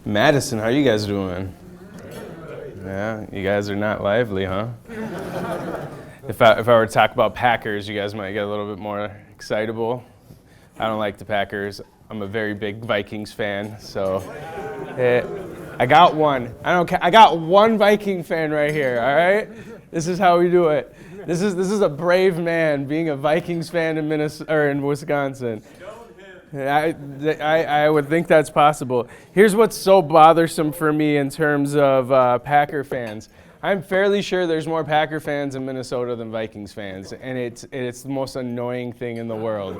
Madison, how you guys doing? Yeah, you guys are not lively, huh? If I were to talk about Packers, you guys might get a little bit more excitable. I don't like the Packers. I'm a very big Vikings fan, so I got one. I don't care. I got one Viking fan right here. All right, this is how we do it. This is a brave man being a Vikings fan in Minnesota or in Wisconsin. I would think that's possible. Here's what's so bothersome for me in terms of Packer fans. I'm fairly sure there's more Packer fans in Minnesota than Vikings fans, and it's the most annoying thing in the world.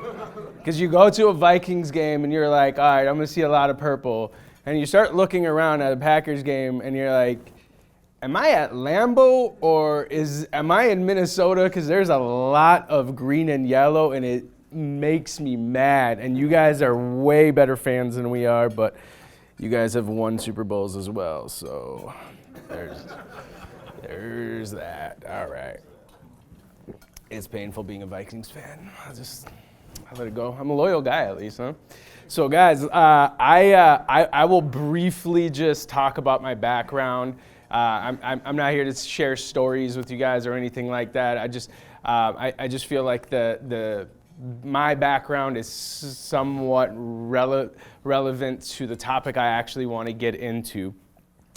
Because you go to a Vikings game and you're like, all right, I'm going to see a lot of purple, and you start looking around at a Packers game and you're like, am I at Lambeau or am I in Minnesota? Because there's a lot of green and yellow, and it makes me mad. And you guys are way better fans than we are, but you guys have won Super Bowls as well, so there's that. All right. It's painful being a Vikings fan. I'll let it go. I'm a loyal guy at least, huh? So guys, I will briefly just talk about my background. I'm not here to share stories with you guys or anything like that. I just feel like my background is somewhat relevant to the topic I actually want to get into.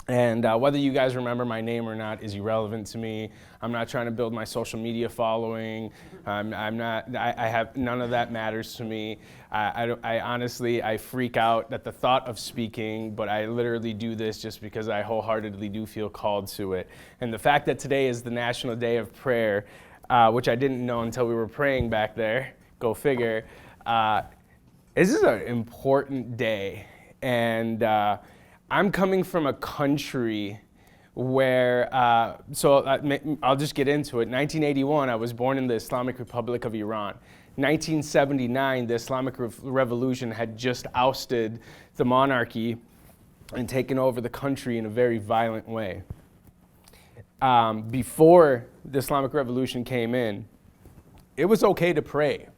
And whether you guys remember my name or not is irrelevant to me. I'm not trying to build my social media following. I have none of that matters to me. I honestly freak out at the thought of speaking, but I literally do this just because I wholeheartedly do feel called to it. And the fact that today is the National Day of Prayer, which I didn't know until we were praying back there, go figure, this is an important day. And I'm coming from a country where, I'll just get into it. 1981, I was born in the Islamic Republic of Iran. 1979, the Islamic Revolution had just ousted the monarchy and taken over the country in a very violent way. Before the Islamic Revolution came in, it was okay to pray.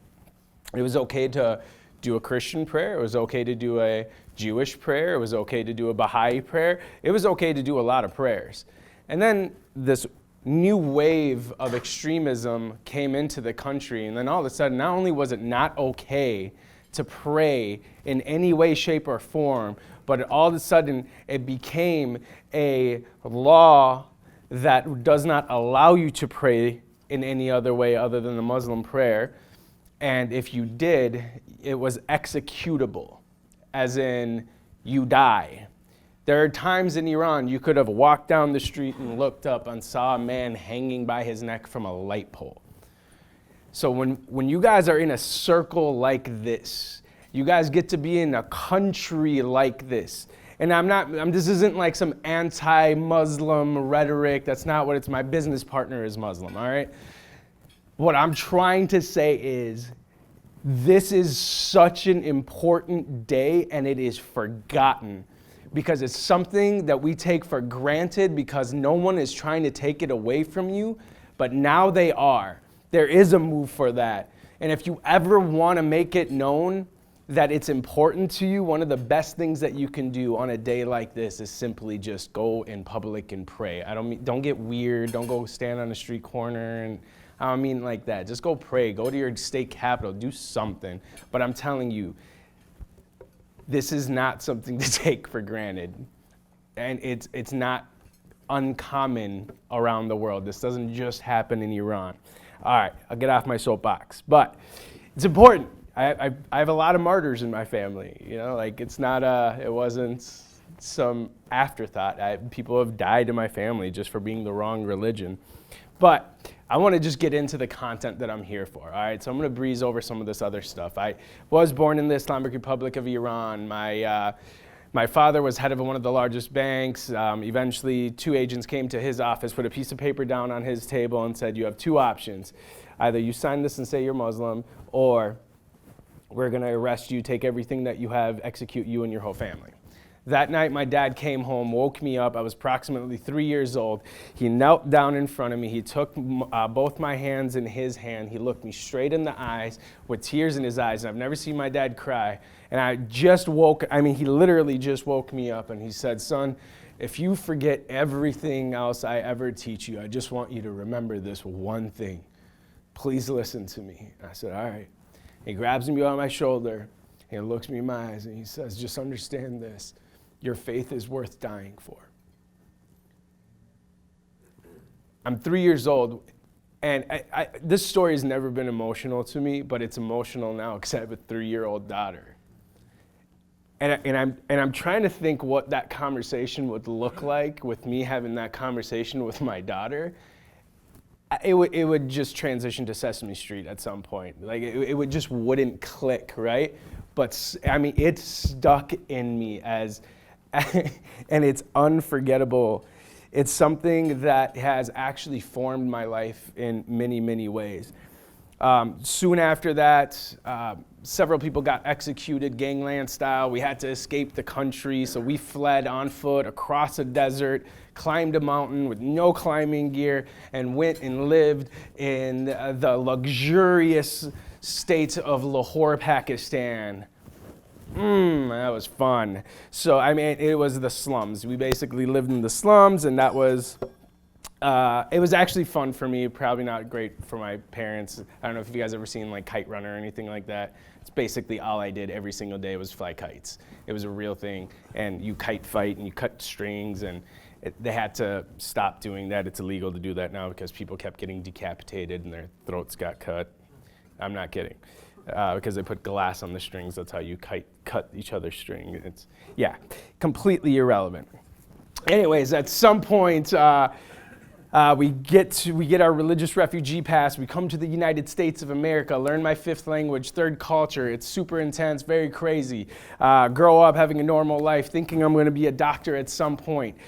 It was okay to do a Christian prayer. It was okay to do a Jewish prayer. It was okay to do a Baha'i prayer. It was okay to do a lot of prayers. And then this new wave of extremism came into the country, and then all of a sudden, not only was it not okay to pray in any way, shape, or form, but all of a sudden it became a law that does not allow you to pray in any other way other than the Muslim prayer. And if you did, it was executable, as in you die. There are times in Iran you could have walked down the street and looked up and saw a man hanging by his neck from a light pole. So when you guys are in a circle like this, you guys get to be in a country like this. And this isn't like some anti-Muslim rhetoric. That's not what it's. My business partner is Muslim, all right? What I'm trying to say is, this is such an important day, and it is forgotten because it's something that we take for granted because no one is trying to take it away from you, but now they are. There is a move for that. And if you ever want to make it known that it's important to you, one of the best things that you can do on a day like this is simply just go in public and pray. Don't get weird. Don't go stand on a street corner and I don't mean like that. Just go pray. Go to your state capitol. Do something. But I'm telling you, this is not something to take for granted. And it's not uncommon around the world. This doesn't just happen in Iran. All right, I'll get off my soapbox. But it's important. I have a lot of martyrs in my family. You know, like it wasn't some afterthought. People have died in my family just for being the wrong religion. But I want to just get into the content that I'm here for, all right? So I'm going to breeze over some of this other stuff. I was born in the Islamic Republic of Iran. My father was head of one of the largest banks. Eventually, two agents came to his office, put a piece of paper down on his table and said, you have two options. Either you sign this and say you're Muslim, or we're going to arrest you, take everything that you have, execute you and your whole family. That night, my dad came home, woke me up. I was approximately 3 years old. He knelt down in front of me. He took both my hands in his hand. He looked me straight in the eyes with tears in his eyes. And I've never seen my dad cry. And he literally just woke me up. And he said, son, if you forget everything else I ever teach you, I just want you to remember this one thing. Please listen to me. I said, all right. He grabs me on my shoulder. He looks me in my eyes and he says, just understand this. Your faith is worth dying for. I'm 3 years old, and this story has never been emotional to me, but it's emotional now because I have a 3-year-old daughter. And I'm trying to think what that conversation would look like with me having that conversation with my daughter. It would just transition to Sesame Street at some point. Like it wouldn't click, right? But I mean, it stuck in me as, and it's unforgettable. It's something that has actually formed my life in many, many ways. Soon after that, several people got executed gangland style. We had to escape the country, so we fled on foot across a desert, climbed a mountain with no climbing gear, and went and lived in the luxurious state of Lahore, Pakistan. That was fun. So, I mean, it was the slums. We basically lived in the slums, and that was, it was actually fun for me, probably not great for my parents. I don't know if you guys ever seen like Kite Runner or anything like that. It's basically all I did every single day was fly kites. It was a real thing, and you kite fight, and you cut strings, and they had to stop doing that. It's illegal to do that now because people kept getting decapitated and their throats got cut. I'm not kidding. Because they put glass on the strings. That's how you cut each other's string. It's, yeah, completely irrelevant. Anyways, at some point, we get our religious refugee pass. We come to the United States of America, learn my 5th language, 3rd culture. It's super intense, very crazy. Grow up having a normal life, thinking I'm going to be a doctor at some point.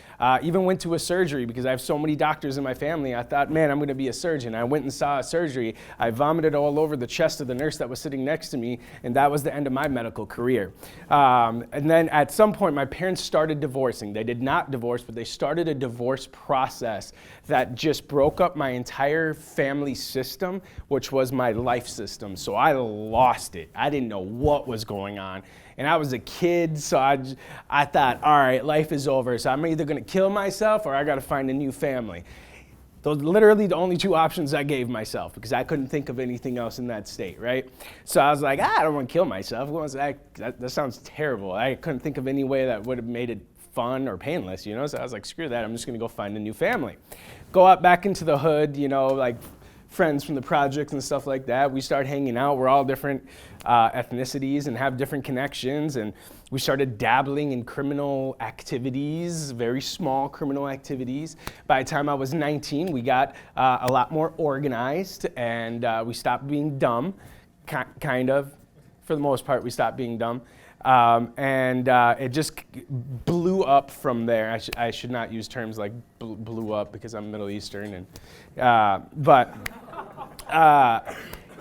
Even went to a surgery because I have so many doctors in my family. I thought, man, I'm going to be a surgeon. I went and saw a surgery. I vomited all over the chest of the nurse that was sitting next to me, and that was the end of my medical career. And then at some point, my parents started divorcing. They did not divorce, but they started a divorce process that just broke up my entire family system, which was my life system. So I lost it. I didn't know what was going on. And I was a kid, so I thought, all right, life is over. So I'm either going to kill myself or I got to find a new family. Those are literally the only 2 options I gave myself because I couldn't think of anything else in that state, right? So I was like, I don't want to kill myself. That sounds terrible. I couldn't think of any way that would have made it fun or painless, you know? So I was like, screw that. I'm just going to go find a new family. Go out back into the hood, you know, like friends from the projects and stuff like that. We start hanging out. We're all different ethnicities and have different connections. And we started dabbling in criminal activities, very small criminal activities. By the time I was 19, we got a lot more organized and we stopped being dumb, kind of. For the most part, we stopped being dumb. And it just blew up from there. I should not use terms like blew up because I'm Middle Eastern, but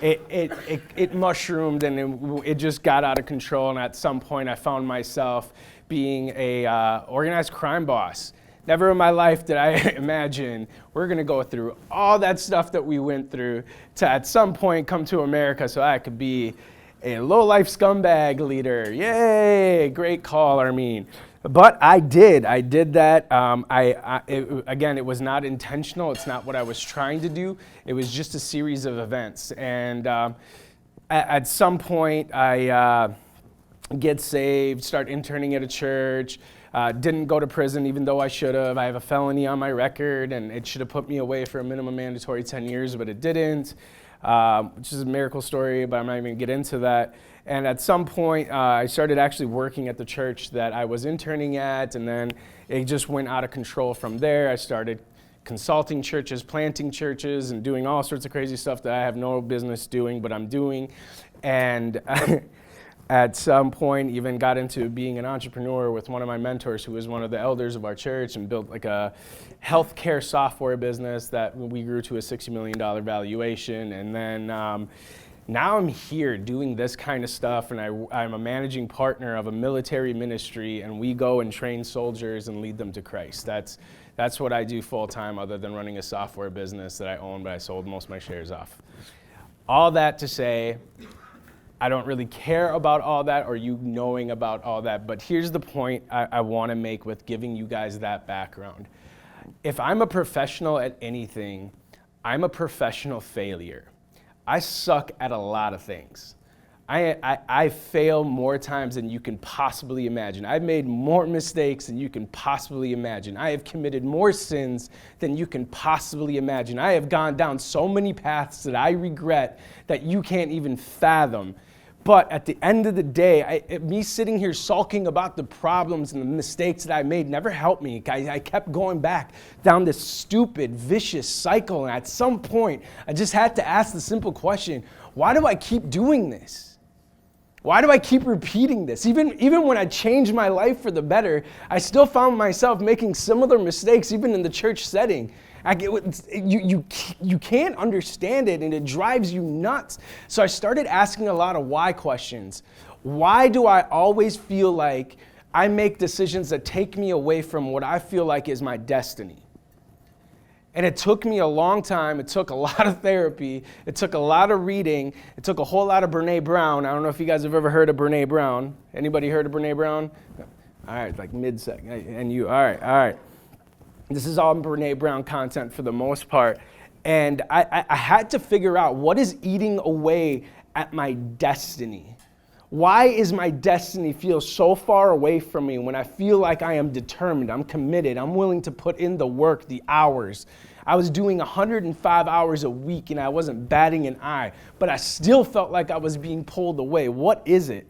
it mushroomed and it just got out of control. And at some point, I found myself being a organized crime boss. Never in my life did I imagine we're going to go through all that stuff that we went through to at some point come to America so I could be a low-life scumbag leader. Yay! Great call, Armin. But I did that. Again, it was not intentional. It's not what I was trying to do. It was just a series of events. And at some point, I get saved, start interning at a church, didn't go to prison even though I should have. I have a felony on my record, and it should have put me away for a minimum mandatory 10 years, but it didn't. Which is a miracle story, but I'm not even going to get into that. And at some point, I started actually working at the church that I was interning at, and then it just went out of control from there. I started consulting churches, planting churches, and doing all sorts of crazy stuff that I have no business doing, but I'm doing. And at some point, even got into being an entrepreneur with one of my mentors who was one of the elders of our church and built like a healthcare software business that we grew to a $60 million valuation. And then Now I'm here doing this kind of stuff, and I'm a managing partner of a military ministry, and we go and train soldiers and lead them to Christ. That's what I do full time, other than running a software business that I own, but I sold most of my shares off. All that to say, I don't really care about all that or you knowing about all that, but here's the point I want to make with giving you guys that background. If I'm a professional at anything, I'm a professional failure. I suck at a lot of things. I fail more times than you can possibly imagine. I've made more mistakes than you can possibly imagine. I have committed more sins than you can possibly imagine. I have gone down so many paths that I regret that you can't even fathom. But at the end of the day, me sitting here sulking about the problems and the mistakes that I made never helped me. I kept going back down this stupid, vicious cycle. And at some point, I just had to ask the simple question, why do I keep doing this? Why do I keep repeating this? Even when I changed my life for the better, I still found myself making similar mistakes, even in the church setting. You can't understand it, and it drives you nuts. So I started asking a lot of why questions. Why do I always feel like I make decisions that take me away from what I feel like is my destiny? And it took me a long time. It took a lot of therapy. It took a lot of reading. It took a whole lot of Brene Brown. I don't know if you guys have ever heard of Brene Brown. Anybody heard of Brene Brown? All right, like mid-sec. And you, all right. This is all Brene Brown content for the most part. And I had to figure out what is eating away at my destiny. Why is my destiny feel so far away from me when I feel like I am determined, I'm committed, I'm willing to put in the work, the hours. I was doing 105 hours a week and I wasn't batting an eye, but I still felt like I was being pulled away. What is it?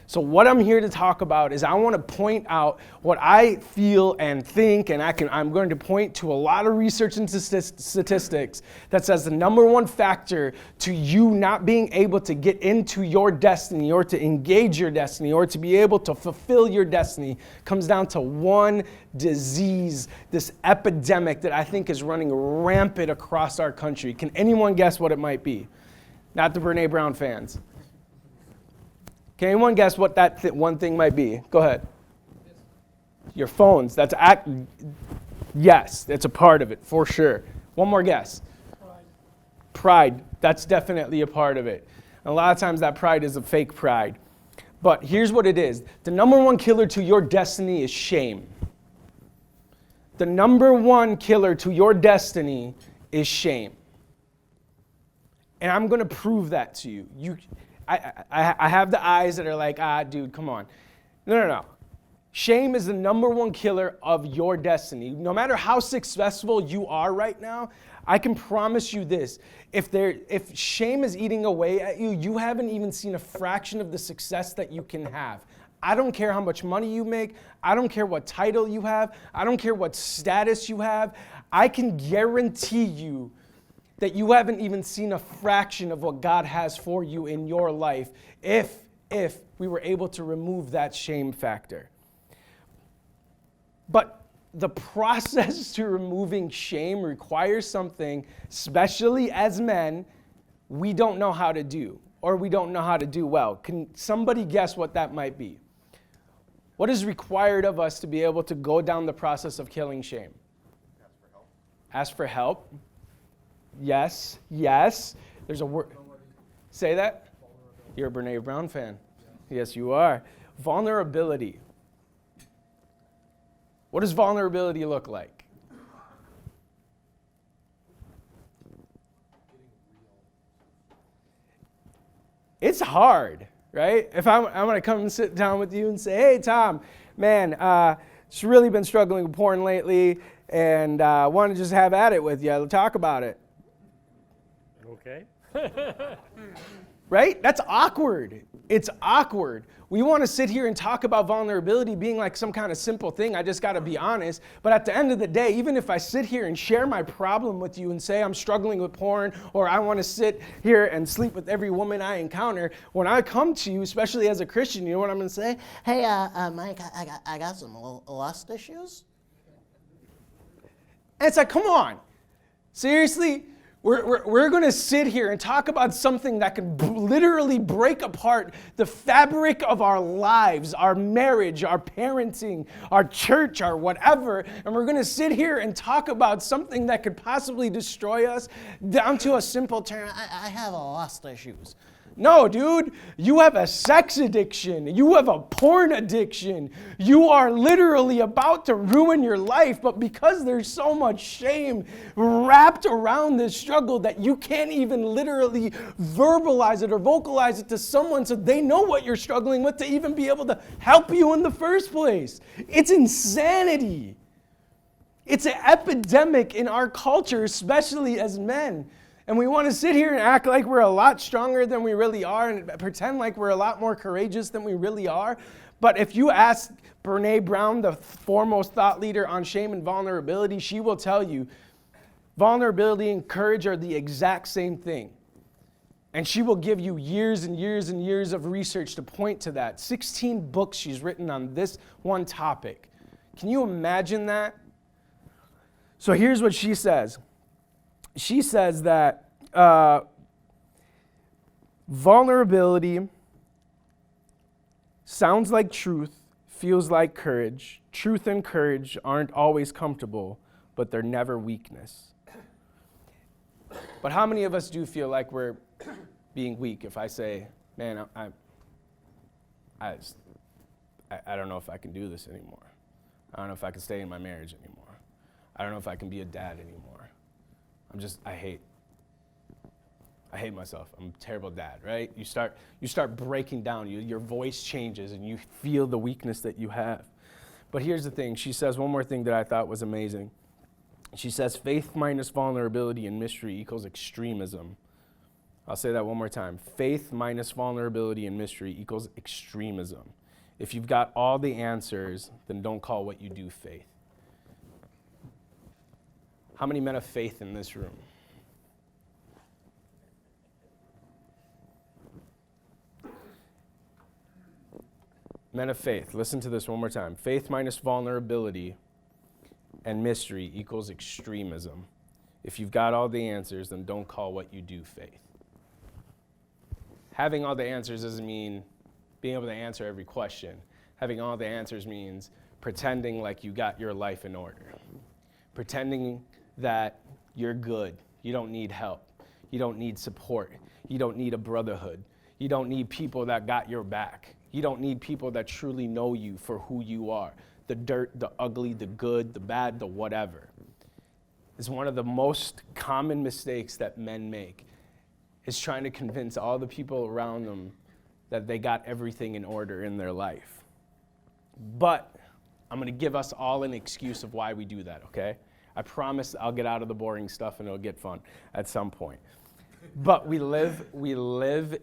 So what I'm here to talk about is I want to point out what I feel and think, and I'm going to point to a lot of research and statistics that says the number one factor to you not being able to get into your destiny or to engage your destiny or to be able to fulfill your destiny comes down to one disease, this epidemic that I think is running rampant across our country. Can anyone guess what it might be? Not the Brene Brown fans. Can anyone guess what that one thing might be? Go ahead. Your phones. Yes, that's a part of it, for sure. One more guess. Pride. That's definitely a part of it. And a lot of times that pride is a fake pride. But here's what it is. The number one killer to your destiny is shame. The number one killer to your destiny is shame. And I'm going to prove that to you. I have the eyes that are like, dude, come on. No. Shame is the number one killer of your destiny. No matter how successful you are right now, I can promise you this. If shame is eating away at you, you haven't even seen a fraction of the success that you can have. I don't care how much money you make. I don't care what title you have. I don't care what status you have. I can guarantee you that you haven't even seen a fraction of what God has for you in your life if we were able to remove that shame factor. But the process to removing shame requires something, especially as men, we don't know how to do, or we don't know how to do well. Can somebody guess what that might be? What is required of us to be able to go down the process of killing shame? Ask for help. Ask for help. Yes. There's a word. Say that? You're a Brene Brown fan. Yeah. Yes, you are. Vulnerability. What does vulnerability look like? It's hard, right? If I'm going to come and sit down with you and say, hey, Tom, man, it's really been struggling with porn lately, and I want to just have at it with you. Talk about it. Okay. Right? That's awkward. It's awkward. We want to sit here and talk about vulnerability being like some kind of simple thing. I just got to be honest. But at the end of the day, even if I sit here and share my problem with you and say I'm struggling with porn, or I want to sit here and sleep with every woman I encounter, when I come to you, especially as a Christian, you know what I'm going to say? Hey, Mike, I got some lust issues. And it's like, come on. Seriously? We're going to sit here and talk about something that can literally break apart the fabric of our lives, our marriage, our parenting, our church, our whatever. And we're going to sit here and talk about something that could possibly destroy us down to a simple term. I have a lust issues. No, dude, you have a sex addiction. You have a porn addiction. You are literally about to ruin your life, but because there's so much shame wrapped around this struggle that you can't even literally verbalize it or vocalize it to someone so they know what you're struggling with to even be able to help you in the first place. It's insanity. It's an epidemic in our culture, especially as men. And we want to sit here and act like we're a lot stronger than we really are and pretend like we're a lot more courageous than we really are. But if you ask Brene Brown, the foremost thought leader on shame and vulnerability, she will tell you vulnerability and courage are the exact same thing. And she will give you years and years and years of research to point to that. 16 books she's written on this one topic. Can you imagine that? So here's what she says. She says that vulnerability sounds like truth, feels like courage. Truth and courage aren't always comfortable, but they're never weakness. But how many of us do feel like we're being weak if I say, man, I don't know if I can do this anymore. I don't know if I can stay in my marriage anymore. I don't know if I can be a dad anymore. I hate myself. I'm a terrible dad, right? You start breaking down. Your voice changes and you feel the weakness that you have. But here's the thing. She says one more thing that I thought was amazing. She says faith minus vulnerability and mystery equals extremism. I'll say that one more time. Faith minus vulnerability and mystery equals extremism. If you've got all the answers, then don't call what you do faith. How many men of faith in this room? Men of faith, listen to this one more time. Faith minus vulnerability and mystery equals extremism. If you've got all the answers, then don't call what you do faith. Having all the answers doesn't mean being able to answer every question. Having all the answers means pretending like you got your life in order. Pretending that you're good. You don't need help. You don't need support. You don't need a brotherhood. You don't need people that got your back. You don't need people that truly know you for who you are. The dirt, the ugly, the good, the bad, the whatever. It's one of the most common mistakes that men make, is trying to convince all the people around them that they got everything in order in their life. But I'm going to give us all an excuse of why we do that, okay? I promise I'll get out of the boring stuff and it'll get fun at some point. But we live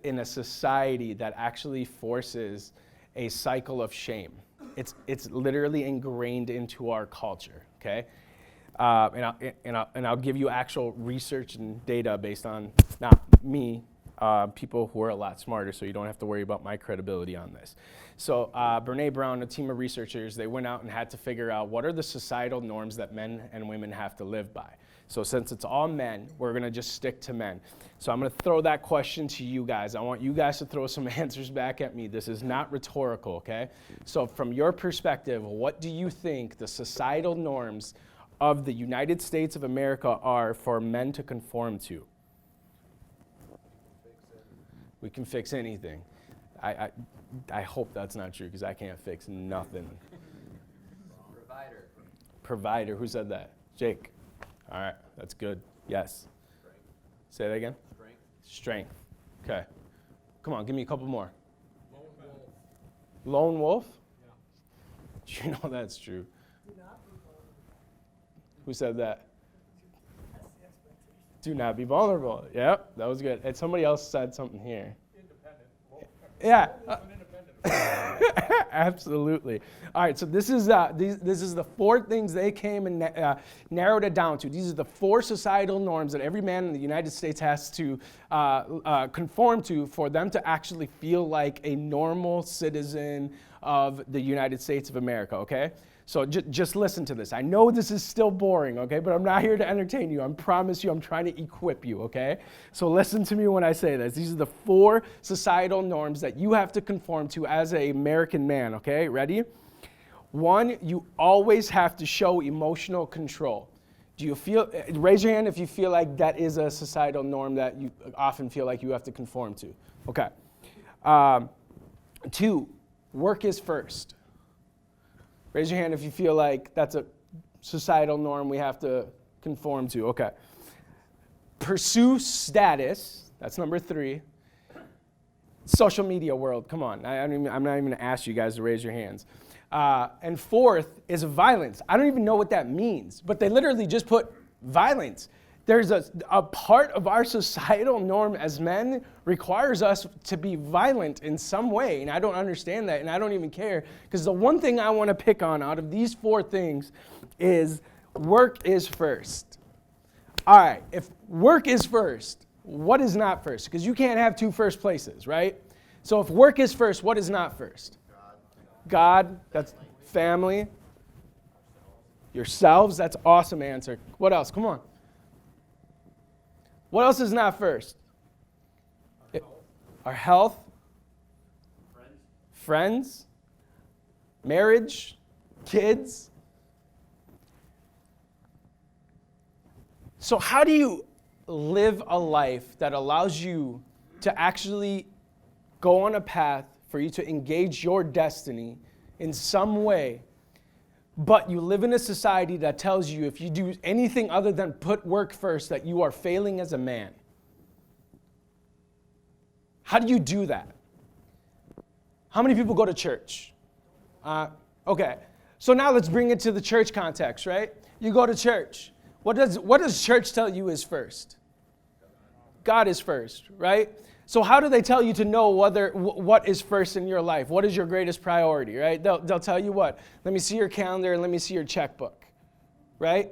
in a society that actually forces a cycle of shame. It's literally ingrained into our culture, okay? And I'll give you actual research and data based on, not me, people who are a lot smarter, so you don't have to worry about my credibility on this. So Brene Brown, a team of researchers, they went out and had to figure out what are the societal norms that men and women have to live by. So since it's all men, we're going to just stick to men. So I'm going to throw that question to you guys. I want you guys to throw some answers back at me. This is not rhetorical, okay? So from your perspective, what do you think the societal norms of the United States of America are for men to conform to? We can fix anything. I hope that's not true because I can't fix nothing. Provider. Who said that? Jake. All right, that's good. Yes. Strength. Say that again. Strength. Okay. Come on, give me a couple more. Lone wolf? Yeah. You know that's true. Who said that? Do not be vulnerable. Yep, that was good. And somebody else said something here. Independent. Yeah. Absolutely. All right, so this is the 4 things they came and narrowed it down to. These are the 4 societal norms that every man in the United States has to conform to for them to actually feel like a normal citizen of the United States of America, okay? So just listen to this. I know this is still boring, okay? But I'm not here to entertain you. I promise you I'm trying to equip you, okay? So listen to me when I say this. These are the 4 societal norms that you have to conform to as an American man, okay? Ready? 1, you always have to show emotional control. Do you feel, raise your hand if you feel like that is a societal norm that you often feel like you have to conform to. Okay. 2, work is first. Raise your hand if you feel like that's a societal norm we have to conform to. Okay. Pursue status. That's number 3. Social media world. Come on. I'm not even going to ask you guys to raise your hands. And 4th is violence. I don't even know what that means, but they literally just put violence. There's a part of our societal norm as men requires us to be violent in some way, and I don't understand that, and I don't even care, because the one thing I want to pick on out of these 4 things is work is first. All right, if work is first, what is not first? Because you can't have 2 first places, right? So if work is first, what is not first? God, that's family. Yourselves, that's awesome answer. What else? Come on. What else is not first? Our health. Friends. Marriage. Kids. So how do you live a life that allows you to actually go on a path for you to engage your destiny in some way, but you live in a society that tells you if you do anything other than put work first, that you are failing as a man? How do you do that? How many people go to church? Okay, so now let's bring it to the church context, right? You go to church. What does church tell you is first? God is first, right? So how do they tell you to know what is first in your life? What is your greatest priority, right? They'll tell you what? Let me see your calendar and let me see your checkbook, right?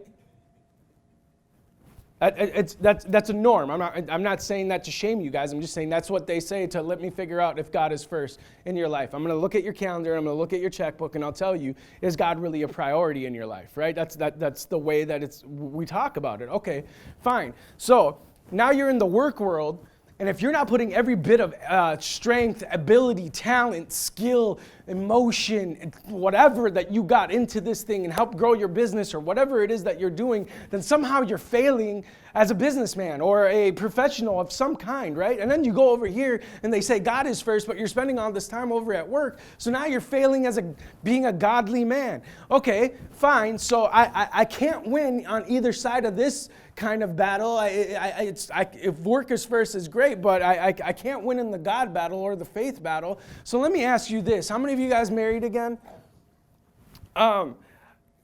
That's a norm. I'm not saying that to shame you guys. I'm just saying that's what they say to let me figure out if God is first in your life. I'm going to look at your calendar, I'm going to look at your checkbook, and I'll tell you, is God really a priority in your life, right? That's the way that we talk about it. Okay, fine. So now you're in the work world, and if you're not putting every bit of strength, ability, talent, skill, emotion, whatever that you got into this thing and help grow your business or whatever it is that you're doing, then somehow you're failing as a businessman or a professional of some kind, right? And then you go over here and they say God is first, but you're spending all this time over at work. So now you're failing as being a godly man. Okay, fine. So I can't win on either side of this kind of battle. If work is first is great, but I can't win in the God battle or the faith battle. So let me ask you this. How many of you guys married again?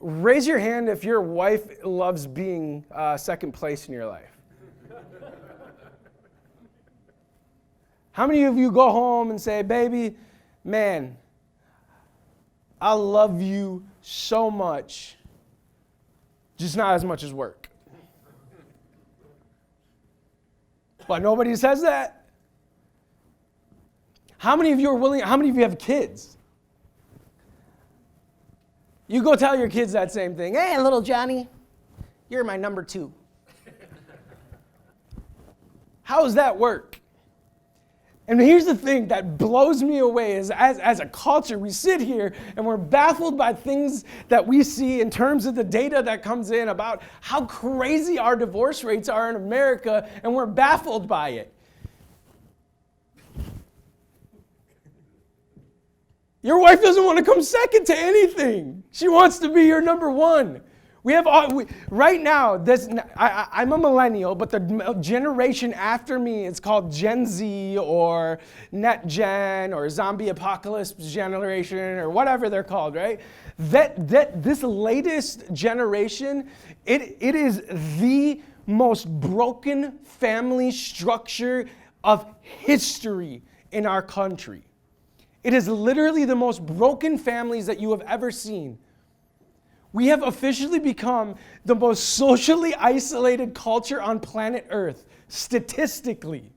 Raise your hand if your wife loves being second place in your life. How many of you go home and say, baby, man, I love you so much, just not as much as work? But nobody says that. How many of you are willing, how many of you have kids? You go tell your kids that same thing. Hey, little Johnny, you're my number 2. How does that work? And here's the thing that blows me away is as a culture, we sit here and we're baffled by things that we see in terms of the data that comes in about how crazy our divorce rates are in America, and we're baffled by it. Your wife doesn't want to come second to anything. She wants to be your number 1. Right now, I'm a millennial, but the generation after me is called Gen Z or Net Gen or Zombie Apocalypse Generation or whatever they're called, right? This latest generation, it is the most broken family structure of history in our country. It is literally the most broken families that you have ever seen. We have officially become the most socially isolated culture on planet Earth, statistically.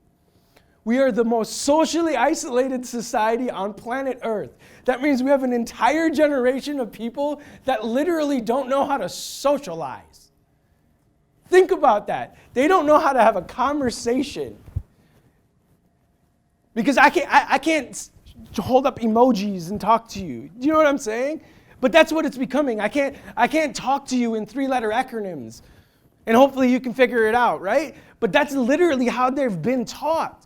We are the most socially isolated society on planet Earth. That means we have an entire generation of people that literally don't know how to socialize. Think about that. They don't know how to have a conversation. Because I can't hold up emojis and talk to you. Do you know what I'm saying? But that's what it's becoming. I can't talk to you in 3-letter acronyms. And hopefully you can figure it out, right? But that's literally how they've been taught.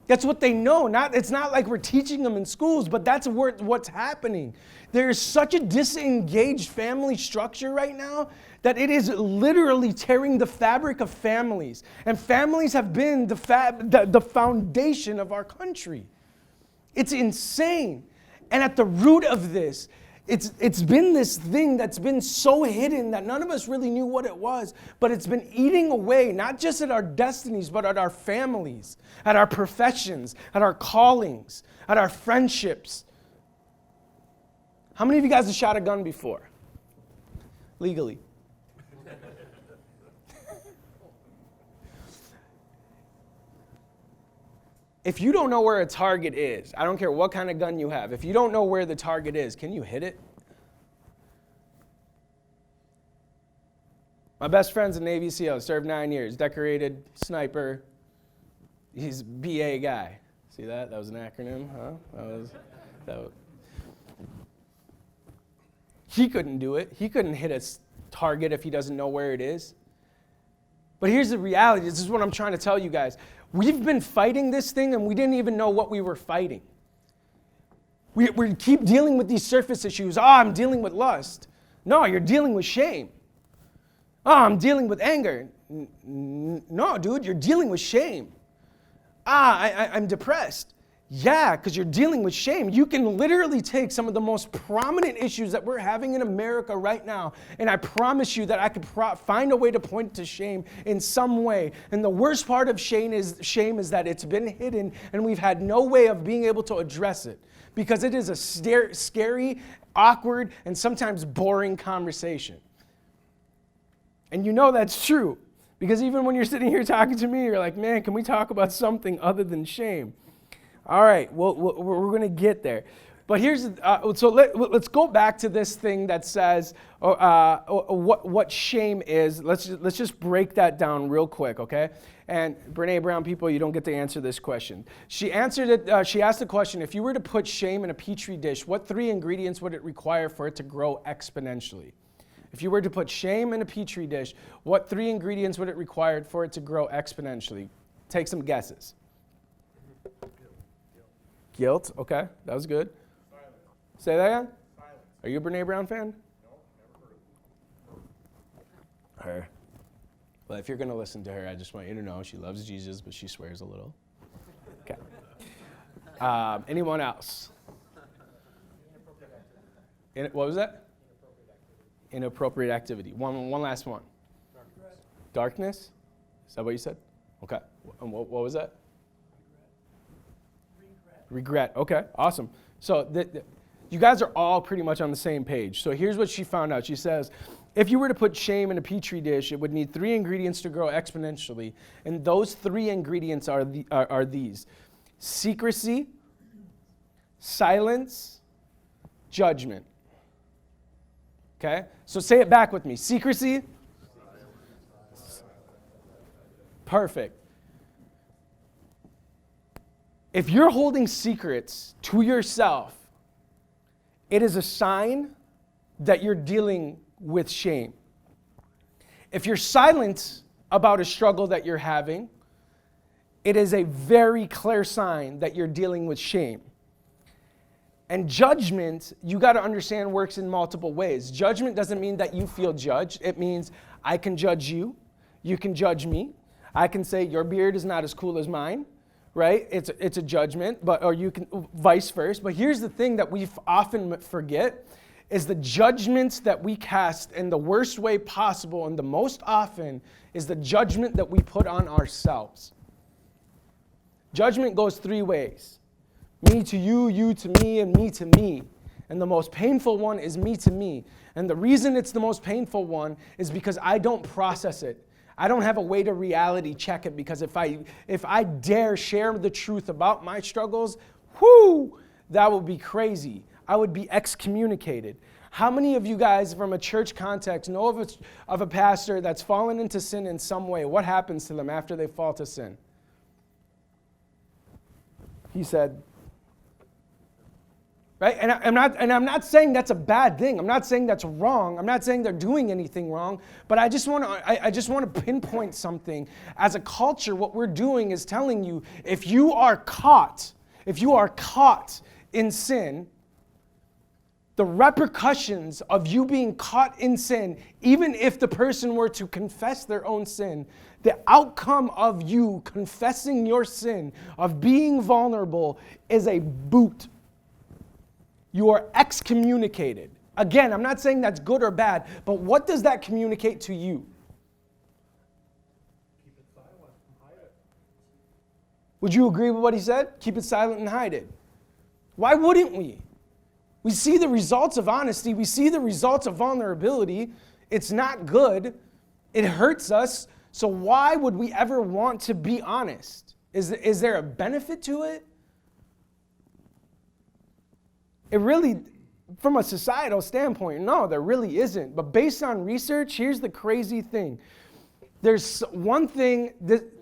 That's what they know. It's not like we're teaching them in schools, but that's what's happening. There's such a disengaged family structure right now that it is literally tearing the fabric of families. And families have been the foundation of our country. It's insane. And at the root of this, it's been this thing that's been so hidden that none of us really knew what it was, but it's been eating away, not just at our destinies, but at our families, at our professions, at our callings, at our friendships. How many of you guys have shot a gun before? Legally. If you don't know where a target is, I don't care what kind of gun you have, if you don't know where the target is, can you hit it? My best friend's a Navy SEAL, served 9 years, decorated sniper. He's a BA guy. See that? That was an acronym, huh? That was. He couldn't do it. He couldn't hit a target if he doesn't know where it is. But here's the reality. This is what I'm trying to tell you guys. We've been fighting this thing and we didn't even know what we were fighting. We keep dealing with these surface issues. I'm dealing with lust. No, you're dealing with shame. I'm dealing with anger. No, dude, you're dealing with shame. I'm depressed. Yeah, because you're dealing with shame. You can literally take some of the most prominent issues that we're having in America right now, and I promise you that I could find a way to point to shame in some way. And the worst part of shame is that it's been hidden, and we've had no way of being able to address it, because it is a scary, awkward, and sometimes boring conversation. And you know that's true, because even when you're sitting here talking to me, you're like, man, can we talk about something other than shame? All right, well, we're going to get there. But here's, so let's go back to this thing that says what shame is. Let's just break that down real quick, okay? And Brene Brown people, you don't get to answer this question. She answered it, she asked the question, if you were to put shame in a petri dish, what 3 ingredients would it require for it to grow exponentially? If you were to put shame in a petri dish, what 3 ingredients would it require for it to grow exponentially? Take some guesses. Guilt, okay, that was good. Silence. Say that again? Silence. Are you a Brene Brown fan? No, never heard of Her. Well, if you're going to listen to her, I just want you to know she loves Jesus, but she swears a little. Okay. Anyone else? What was that? Inappropriate activity. One last one. Darkness? Is that what you said? Okay. And what was that? Regret. Okay, awesome. So you guys are all pretty much on the same page. So here's what she found out. She says, if you were to put shame in a petri dish, it would need 3 ingredients to grow exponentially. And those 3 ingredients are these: secrecy, silence, judgment. Okay? So say it back with me. Secrecy. Perfect. If you're holding secrets to yourself, it is a sign that you're dealing with shame. If you're silent about a struggle that you're having, it is a very clear sign that you're dealing with shame. And judgment, you got to understand, works in multiple ways. Judgment doesn't mean that you feel judged. It means I can judge you. You can judge me. I can say your beard is not as cool as mine. Right? It's a judgment, or you can vice versa. But here's the thing that we often forget is the judgments that we cast in the worst way possible, and the most often is the judgment that we put on ourselves. Judgment goes 3 ways. Me to you, you to me, and me to me. And the most painful one is me to me. And the reason it's the most painful one is because I don't process it. I don't have a way to reality check it, because if I dare share the truth about my struggles, whoo, that would be crazy. I would be excommunicated. How many of you guys from a church context know of a pastor that's fallen into sin in some way? What happens to them after they fall to sin? He said, right? And I'm not saying that's a bad thing. I'm not saying that's wrong. I'm not saying they're doing anything wrong. But I just want to pinpoint something. As a culture, what we're doing is telling you, if you are caught in sin, the repercussions of you being caught in sin, even if the person were to confess their own sin, the outcome of you confessing your sin, of being vulnerable, is a boot. You are excommunicated. Again, I'm not saying that's good or bad, but what does that communicate to you? Keep it silent and hide it. Would you agree with what he said? Keep it silent and hide it. Why wouldn't we? We see the results of honesty. We see the results of vulnerability. It's not good. It hurts us. So why would we ever want to be honest? Is there a benefit to it? It really, from a societal standpoint, no, there really isn't. But based on research, here's the crazy thing. There's one thing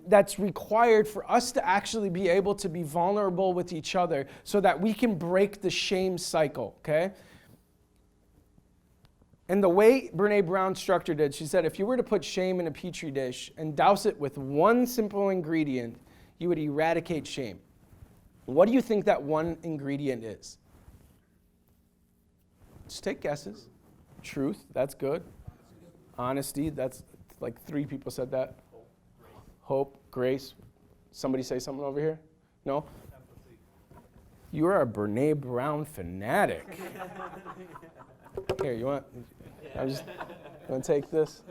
that's required for us to actually be able to be vulnerable with each other so that we can break the shame cycle, okay? And the way Brene Brown structured it, she said, if you were to put shame in a petri dish and douse it with one simple ingredient, you would eradicate shame. What do you think that one ingredient is? Just take guesses. Truth, that's good. Honesty, that's like 3 people said that. Hope, grace. Somebody say something over here? No? Empathy. You are a Brene Brown fanatic. Here, you want to take this?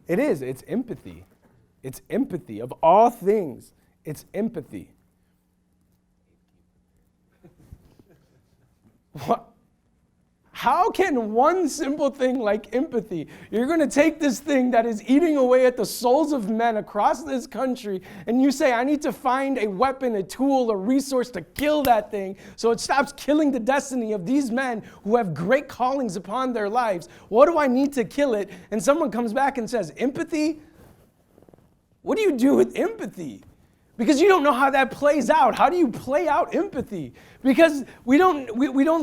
It's empathy. It's empathy. Of all things, it's empathy. What? How can one simple thing like empathy, you're going to take this thing that is eating away at the souls of men across this country, and you say, I need to find a weapon, a tool, a resource to kill that thing so it stops killing the destiny of these men who have great callings upon their lives. What do I need to kill it? And someone comes back and says, empathy? What do you do with empathy? Because you don't know how that plays out. How do you play out empathy? Because we don't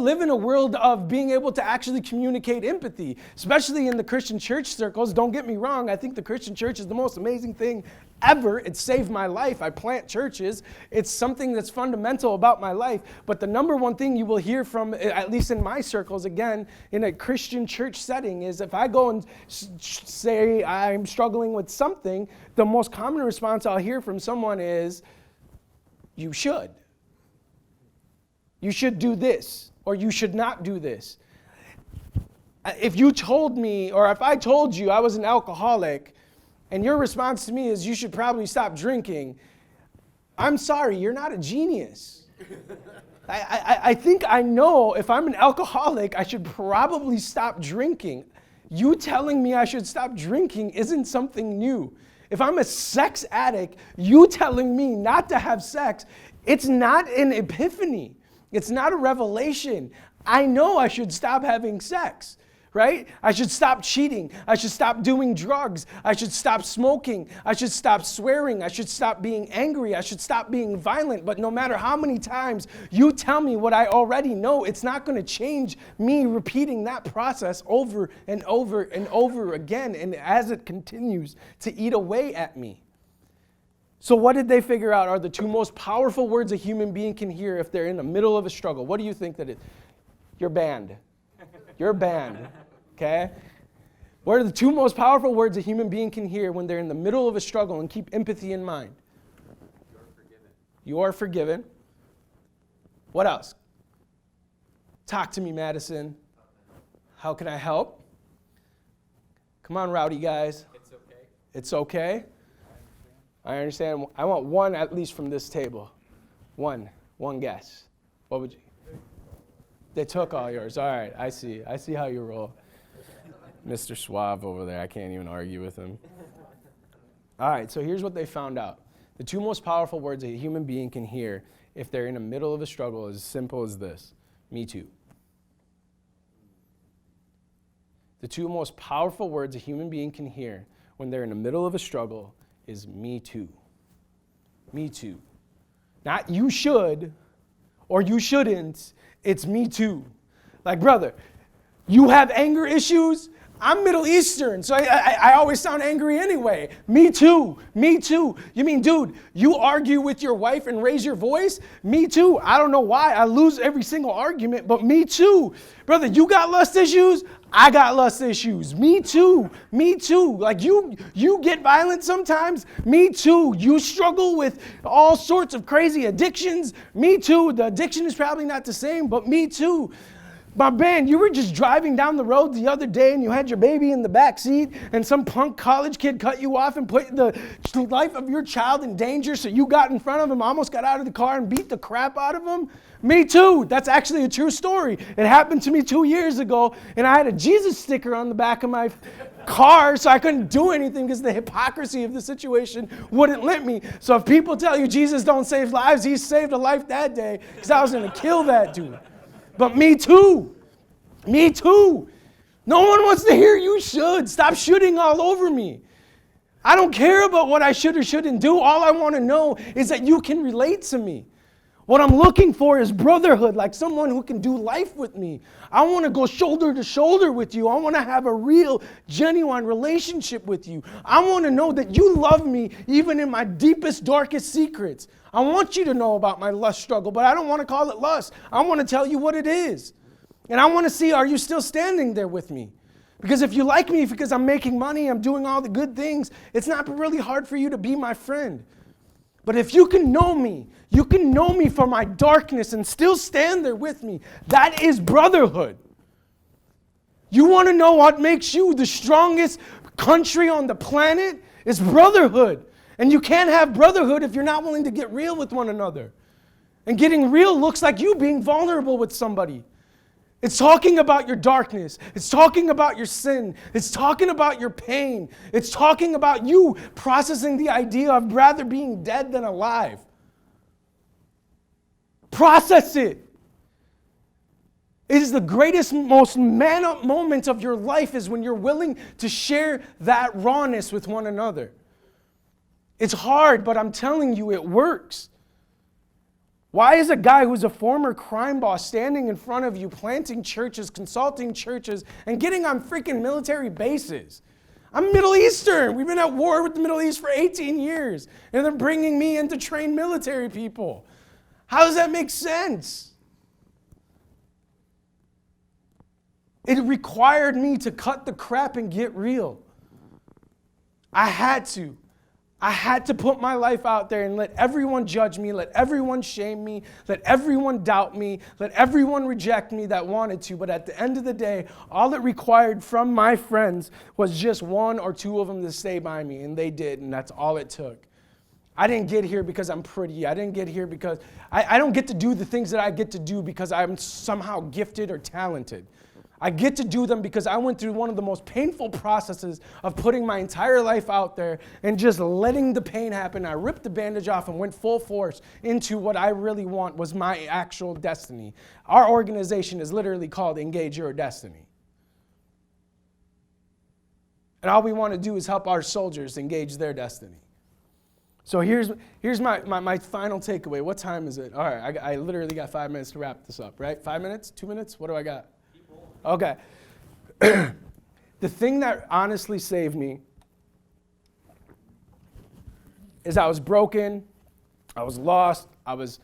live in a world of being able to actually communicate empathy, especially in the Christian church circles. Don't get me wrong. I think the Christian church is the most amazing thing ever. It saved my life. I plant churches. It's something that's fundamental about my life. But the number one thing you will hear from, at least in my circles, again, in a Christian church setting, is if I go and say I'm struggling with something, the most common response I'll hear from someone is, you should. You should do this, or you should not do this. If you told me, or if I told you I was an alcoholic, and your response to me is, you should probably stop drinking, I'm sorry, you're not a genius. I think I know if I'm an alcoholic, I should probably stop drinking. You telling me I should stop drinking isn't something new. If I'm a sex addict, you telling me not to have sex, it's not an epiphany. It's not a revelation. I know I should stop having sex, right? I should stop cheating. I should stop doing drugs. I should stop smoking. I should stop swearing. I should stop being angry. I should stop being violent. But no matter how many times you tell me what I already know, it's not going to change me repeating that process over and over and over again, and as it continues to eat away at me. So what did they figure out are the 2 most powerful words a human being can hear if they're in the middle of a struggle? What do you think that is? You're banned. You're banned. Okay? What are the 2 most powerful words a human being can hear when they're in the middle of a struggle? And keep empathy in mind. You're forgiven. You are forgiven. What else? Talk to me, Madison. How can I help? Come on, rowdy guys. It's okay. It's okay. I understand. I want one at least from this table. One guess. What would you? They took all yours. All right, I see how you roll. Mr. Suave over there, I can't even argue with him. All right, so here's what they found out. The two most powerful words a human being can hear if they're in the middle of a struggle is as simple as this: me too. The two most powerful words a human being can hear when they're in the middle of a struggle is me too. Me too. Not you should or you shouldn't, it's me too. Like, brother, you have anger issues? I'm Middle Eastern, so I always sound angry anyway. Me too, me too. You mean, dude, you argue with your wife and raise your voice? Me too. I don't know why. I lose every single argument, but me too. Brother, you got lust issues? I got lust issues. Me too. Me too. Like you get violent sometimes. Me too. You struggle with all sorts of crazy addictions. Me too. The addiction is probably not the same, but me too. My man, you were just driving down the road the other day and you had your baby in the back seat and some punk college kid cut you off and put the life of your child in danger, so you got in front of him, almost got out of the car and beat the crap out of him. Me too. That's actually a true story. It happened to me 2 years ago, and I had a Jesus sticker on the back of my car, so I couldn't do anything because the hypocrisy of the situation wouldn't let me. So if people tell you Jesus don't save lives, he saved a life that day because I was going to kill that dude. But me too. Me too. No one wants to hear you should. Stop shooting all over me. I don't care about what I should or shouldn't do. All I want to know is that you can relate to me. What I'm looking for is brotherhood, like someone who can do life with me. I want to go shoulder to shoulder with you. I want to have a real, genuine relationship with you. I want to know that you love me even in my deepest, darkest secrets. I want you to know about my lust struggle, but I don't want to call it lust. I want to tell you what it is. And I want to see, are you still standing there with me? Because if you like me because I'm making money, I'm doing all the good things, it's not really hard for you to be my friend. But if you can know me for my darkness and still stand there with me, that is brotherhood. You want to know what makes you the strongest country on the planet? It's brotherhood. And you can't have brotherhood if you're not willing to get real with one another. And getting real looks like you being vulnerable with somebody. It's talking about your darkness. It's talking about your sin. It's talking about your pain. It's talking about you processing the idea of rather being dead than alive. Process it. It is the greatest, most man-up moment of your life is when you're willing to share that rawness with one another. It's hard, but I'm telling you, it works. Why is a guy who's a former crime boss standing in front of you, planting churches, consulting churches, and getting on freaking military bases? I'm Middle Eastern. We've been at war with the Middle East for 18 years, and they're bringing me in to train military people. How does that make sense? It required me to cut the crap and get real. I had to. I had to put my life out there and let everyone judge me, let everyone shame me, let everyone doubt me, let everyone reject me that wanted to. But at the end of the day, all it required from my friends was just one or two of them to stay by me, and they did, and that's all it took. I didn't get here because I'm pretty. I didn't get here because I don't get to do the things that I get to do because I'm somehow gifted or talented. I get to do them because I went through one of the most painful processes of putting my entire life out there and just letting the pain happen. I ripped the bandage off and went full force into what I really want was my actual destiny. Our organization is literally called Engage Your Destiny. And all we want to do is help our soldiers engage their destiny. So here's my final takeaway. What time is it? All right, I literally got 5 minutes to wrap this up, right? 5 minutes? 2 minutes? What do I got? Okay. The thing that honestly saved me is I was broken, I was lost, I was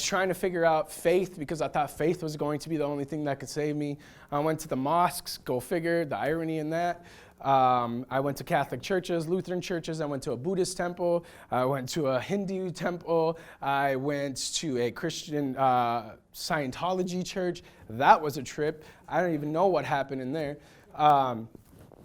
trying to figure out faith because I thought faith was going to be the only thing that could save me. I went to the mosques, go figure, the irony in that. I went to Catholic churches, Lutheran churches. I went to a Buddhist temple. I went to a Hindu temple. I went to a Christian Scientology church. That was a trip. I don't even know what happened in there.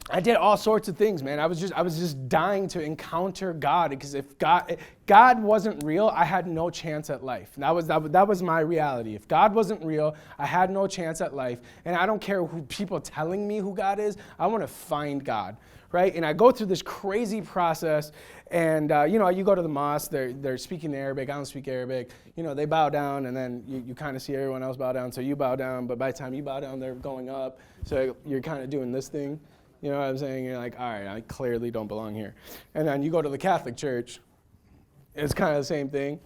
I did all sorts of things, man. I was just dying to encounter God, because if God wasn't real, I had no chance at life. That was my reality. If God wasn't real, I had no chance at life. And I don't care who people telling me who God is. I want to find God, right? And I go through this crazy process. And you go to the mosque. They're speaking Arabic. I don't speak Arabic. They bow down, and then you kind of see everyone else bow down. So you bow down, but by the time you bow down, they're going up. So you're kind of doing this thing. You know what I'm saying? You're like, all right, I clearly don't belong here. And then you go to the Catholic Church. It's kind of the same thing.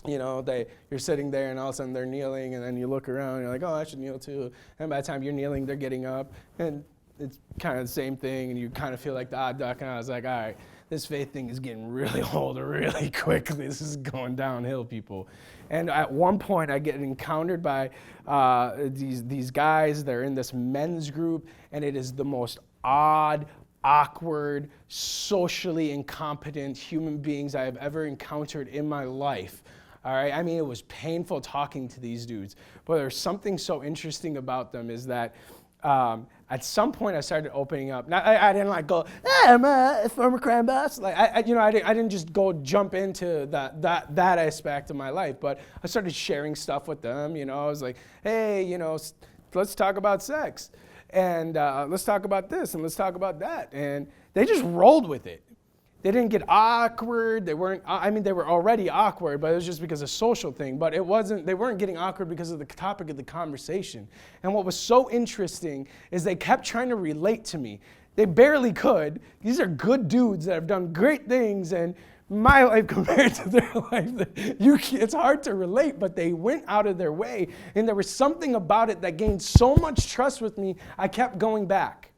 You're sitting there, and all of a sudden they're kneeling, and then you look around, and you're like, oh, I should kneel too. And by the time you're kneeling, they're getting up, and it's kind of the same thing, and you kind of feel like the odd duck. And I was like, all right, this faith thing is getting really old really quickly. This is going downhill, people. And at one point, I get encountered by these guys. They're in this men's group, and it is the most odd, awkward, socially incompetent human beings I have ever encountered in my life. All right, I mean, it was painful talking to these dudes, but there's something so interesting about them is that at some point I started opening up. Now, I didn't go, I'm a former crime boss. I didn't just go jump into that aspect of my life, but I started sharing stuff with them. I was like, hey, let's talk about sex. And let's talk about this, and let's talk about that. And they just rolled with it. They didn't get awkward. They weren't, they were already awkward, but it was just because of social thing. But they weren't getting awkward because of the topic of the conversation. And what was so interesting is they kept trying to relate to me. They barely could. These are good dudes that have done great things, and my life compared to their life, it's hard to relate, but they went out of their way. And there was something about it that gained so much trust with me, I kept going back.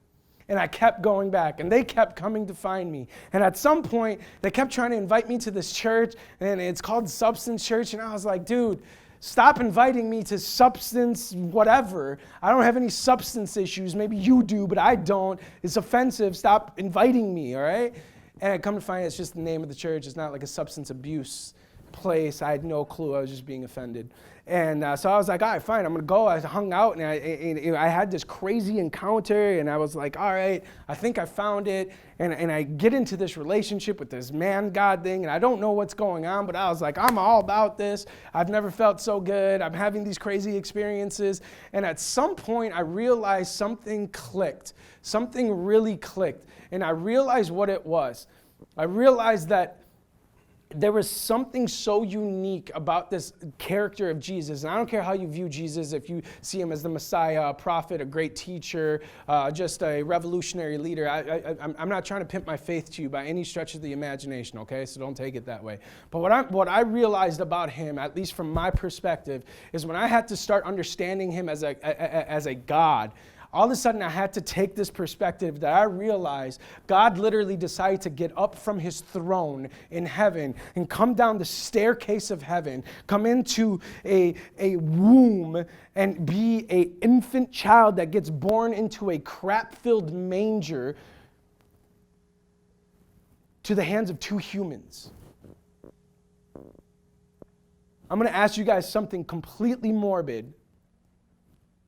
And I kept going back, and they kept coming to find me. And at some point, they kept trying to invite me to this church, and it's called Substance Church. And I was like, dude, stop inviting me to substance whatever. I don't have any substance issues. Maybe you do, but I don't. It's offensive. Stop inviting me, all right? And I come to find it's just the name of the church. It's not like a substance abuse place. I had no clue. I was just being offended. And so I was like, all right, fine, I'm going to go. I hung out, and I had this crazy encounter, and I was like, all right, I think I found it. And I get into this relationship with this man-God thing, and I don't know what's going on, but I was like, I'm all about this. I've never felt so good. I'm having these crazy experiences. And at some point, I realized something clicked. Something really clicked. And I realized what it was. I realized that there was something so unique about this character of Jesus. And I don't care how you view Jesus, if you see him as the Messiah, a prophet, a great teacher, just a revolutionary leader. I'm not trying to pimp my faith to you by any stretch of the imagination, okay? So don't take it that way. But what I realized about him, at least from my perspective, is when I had to start understanding him as a God, all of a sudden I had to take this perspective that I realized God literally decided to get up from his throne in heaven and come down the staircase of heaven, come into a womb and be an infant child that gets born into a crap-filled manger to the hands of two humans. I'm going to ask you guys something completely morbid,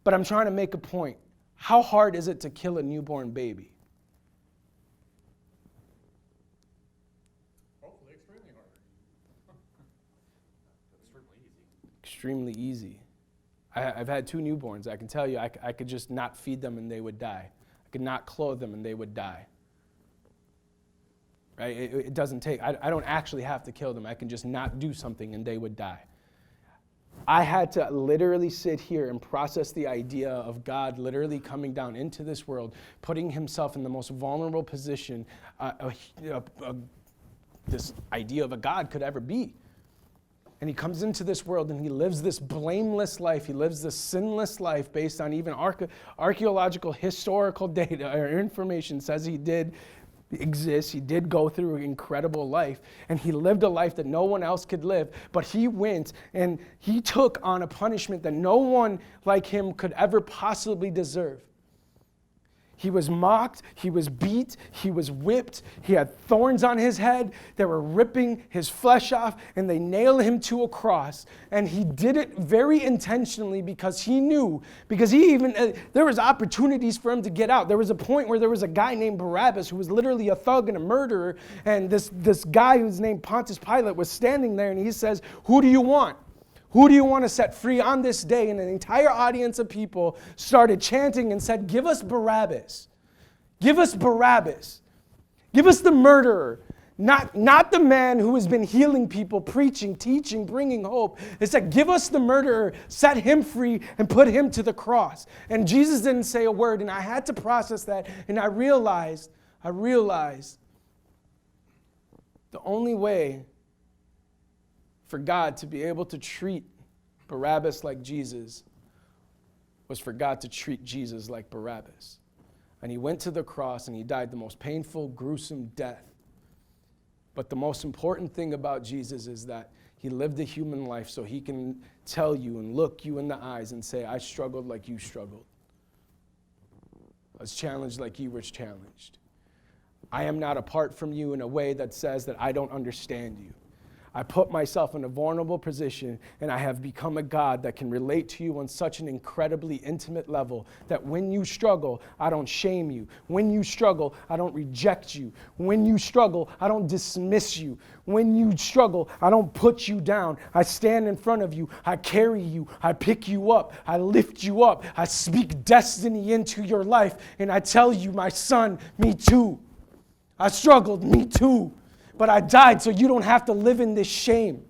but I'm trying to make a point. How hard is it to kill a newborn baby? Hopefully extremely hard. Extremely easy. I've had two newborns. I can tell you, I could just not feed them and they would die. I could not clothe them and they would die. Right? It doesn't take, I don't actually have to kill them. I can just not do something and they would die. I had to literally sit here and process the idea of God literally coming down into this world, putting himself in the most vulnerable position this idea of a God could ever be. And he comes into this world and he lives this blameless life. He lives this sinless life based on even archaeological historical data or information says he did exists. He did go through an incredible life, and he lived a life that no one else could live, but he went and he took on a punishment that no one like him could ever possibly deserve. He was mocked, he was beat, he was whipped, he had thorns on his head. They were ripping his flesh off, and they nailed him to a cross. And he did it very intentionally because he knew, because he even, there was opportunities for him to get out. There was a point where there was a guy named Barabbas who was literally a thug and a murderer, and this guy who's named Pontius Pilate was standing there, and he says, "Who do you want? Who do you want to set free on this day?" And an entire audience of people started chanting and said, "Give us Barabbas. Give us Barabbas. Give us the murderer. Not the man who has been healing people, preaching, teaching, bringing hope." It said, "Give us the murderer, set him free, and put him to the cross." And Jesus didn't say a word, and I had to process that, and I realized the only way for God to be able to treat Barabbas like Jesus was for God to treat Jesus like Barabbas. And he went to the cross and he died the most painful, gruesome death. But the most important thing about Jesus is that he lived a human life so he can tell you and look you in the eyes and say, "I struggled like you struggled. I was challenged like you were challenged. I am not apart from you in a way that says that I don't understand you. I put myself in a vulnerable position, and I have become a God that can relate to you on such an incredibly intimate level that when you struggle, I don't shame you. When you struggle, I don't reject you. When you struggle, I don't dismiss you. When you struggle, I don't put you down. I stand in front of you. I carry you. I pick you up. I lift you up. I speak destiny into your life, and I tell you, my son, me too. I struggled, me too. But I died so you don't have to live in this shame.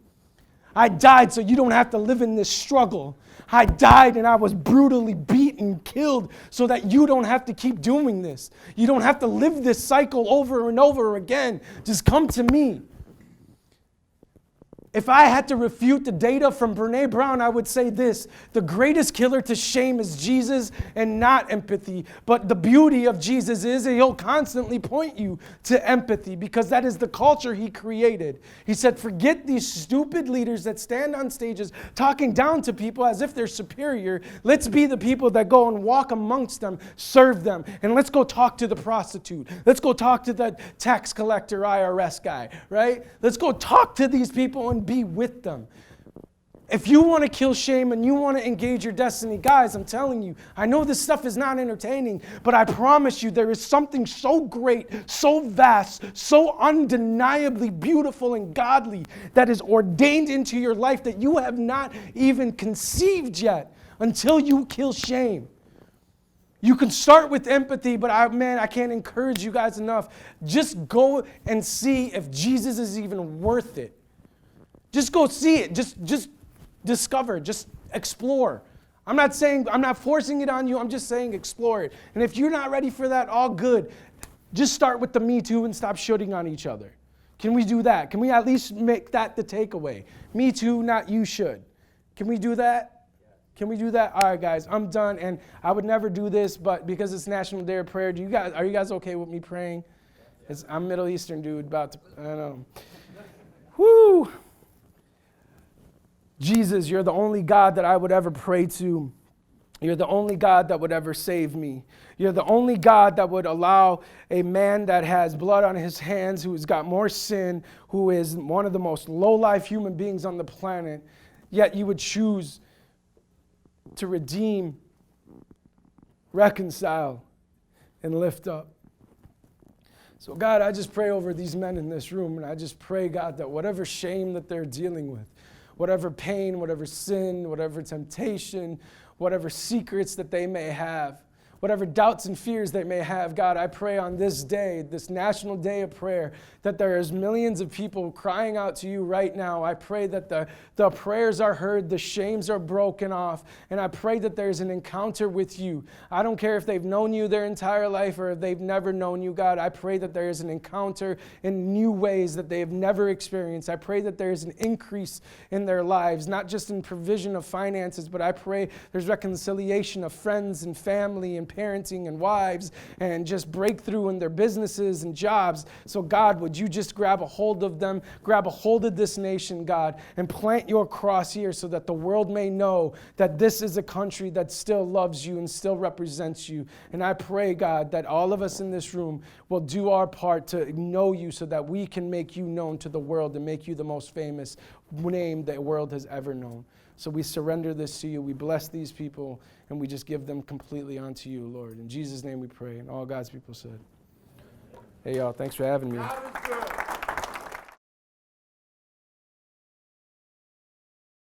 I died so you don't have to live in this struggle. I died and I was brutally beaten, killed, so that you don't have to keep doing this. You don't have to live this cycle over and over again. Just come to me. If I had to refute the data from Brene Brown, I would say this: the greatest killer to shame is Jesus and not empathy. But the beauty of Jesus is that he'll constantly point you to empathy because that is the culture he created. He said, forget these stupid leaders that stand on stages talking down to people as if they're superior. Let's be the people that go and walk amongst them, serve them, and let's go talk to the prostitute. Let's go talk to the tax collector IRS guy, right? Let's go talk to these people and be with them. If you want to kill shame and you want to engage your destiny, guys, I'm telling you, I know this stuff is not entertaining, but I promise you there is something so great, so vast, so undeniably beautiful and godly that is ordained into your life that you have not even conceived yet until you kill shame. You can start with empathy, but I can't encourage you guys enough. Just go and see if Jesus is even worth it. Just go see it. Just discover. Just explore. I'm not forcing it on you. I'm just saying explore it. And if you're not ready for that, all good. Just start with the me too and stop shooting on each other. Can we do that? Can we at least make that the takeaway? Me too, not you should. Can we do that? Can we do that? All right, guys, I'm done. And I would never do this, but because it's National Day of Prayer, are you guys okay with me praying? I'm Middle Eastern dude, I don't know. Whoo! Jesus, you're the only God that I would ever pray to. You're the only God that would ever save me. You're the only God that would allow a man that has blood on his hands, who has got more sin, who is one of the most low-life human beings on the planet, yet you would choose to redeem, reconcile, and lift up. So God, I just pray over these men in this room, and I just pray, God, that whatever shame that they're dealing with, whatever pain, whatever sin, whatever temptation, whatever secrets that they may have, whatever doubts and fears they may have, God, I pray on this day, this National Day of Prayer, that there is millions of people crying out to you right now. I pray that the prayers are heard, the shames are broken off, and I pray that there's an encounter with you. I don't care if they've known you their entire life or if they've never known you, God. I pray that there is an encounter in new ways that they have never experienced. I pray that there is an increase in their lives, not just in provision of finances, but I pray there's reconciliation of friends and family and parenting and wives and just breakthrough in their businesses and jobs. So God, would you just grab a hold of them, grab a hold of this nation, God, and plant your cross here so that the world may know that this is a country that still loves you and still represents you. And I pray, God, that all of us in this room will do our part to know you so that we can make you known to the world and make you the most famous name the world has ever known. So we surrender this to you. We bless these people, and we just give them completely onto you, Lord. In Jesus' name we pray. And all God's people said, hey, y'all, thanks for having me.